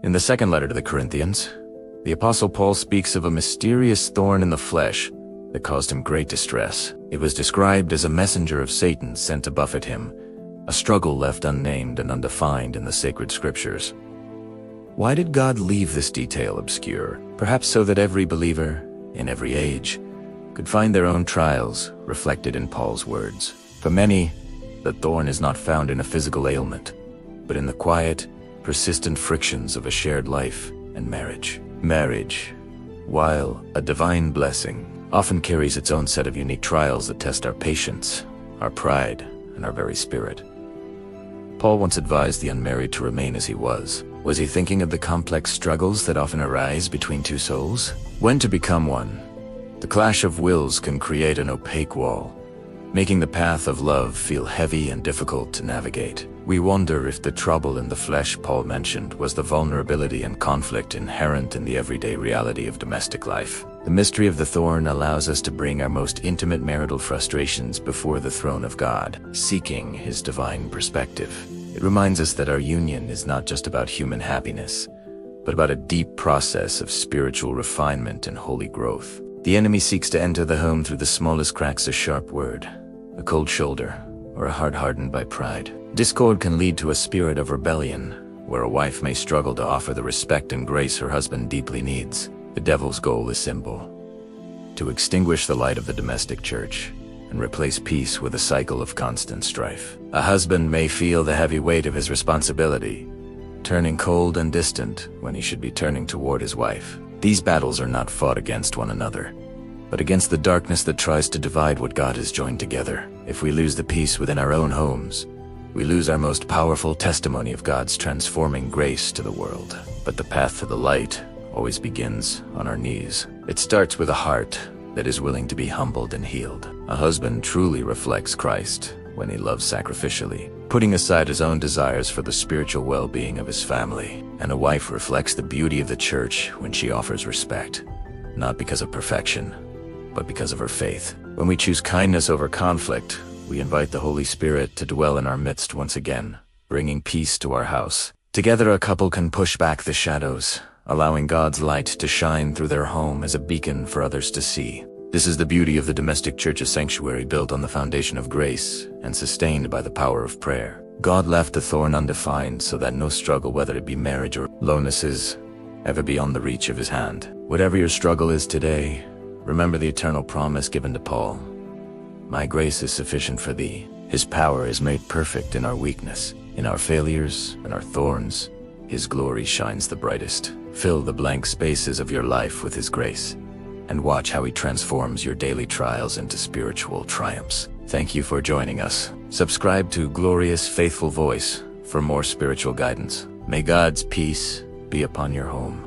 In the second letter to the Corinthians, the Apostle Paul speaks of a mysterious thorn in the flesh that caused him great distress. It was described as a messenger of Satan sent to buffet him, a struggle left unnamed and undefined in the sacred scriptures. Why did God leave this detail obscure? Perhaps so that every believer, in every age, could find their own trials reflected in Paul's words. For many, the thorn is not found in a physical ailment, but in the quiet, persistent frictions of a shared life and marriage. Marriage, while a divine blessing, often carries its own set of unique trials that test our patience, our pride, and our very spirit. Paul once advised the unmarried to remain as he was. Was he thinking of the complex struggles that often arise between two souls? When to become one? The clash of wills can create an opaque wall, making the path of love feel heavy and difficult to navigate. We wonder if the trouble in the flesh Paul mentioned was the vulnerability and conflict inherent in the everyday reality of domestic life. The mystery of the thorn allows us to bring our most intimate marital frustrations before the throne of God, seeking His divine perspective. It reminds us that our union is not just about human happiness, but about a deep process of spiritual refinement and holy growth. The enemy seeks to enter the home through the smallest cracks: a sharp word, a cold shoulder, or a heart hardened by pride. Discord can lead to a spirit of rebellion, where a wife may struggle to offer the respect and grace her husband deeply needs. The devil's goal is simple: to extinguish the light of the domestic church and replace peace with a cycle of constant strife. A husband may feel the heavy weight of his responsibility, turning cold and distant when he should be turning toward his wife. These battles are not fought against one another, but against the darkness that tries to divide what God has joined together. If we lose the peace within our own homes, we lose our most powerful testimony of God's transforming grace to the world. But the path to the light always begins on our knees. It starts with a heart that is willing to be humbled and healed. A husband truly reflects Christ when he loves sacrificially, putting aside his own desires for the spiritual well-being of his family. And a wife reflects the beauty of the church when she offers respect, not because of perfection, but because of her faith. When we choose kindness over conflict, we invite the Holy Spirit to dwell in our midst once again, bringing peace to our house. Together, a couple can push back the shadows, allowing God's light to shine through their home as a beacon for others to see. This is the beauty of the domestic church's sanctuary, built on the foundation of grace and sustained by the power of prayer. God left the thorn undefined so that no struggle, whether it be marriage or lonenesses, ever beyond the reach of His hand. Whatever your struggle is today, remember the eternal promise given to Paul: "My grace is sufficient for thee. His power is made perfect in our weakness. In our failures and our thorns, His glory shines the brightest." Fill the blank spaces of your life with His grace, and watch how He transforms your daily trials into spiritual triumphs. Thank you for joining us. Subscribe to Glorious Faithful Voice for more spiritual guidance. May God's peace be upon your home.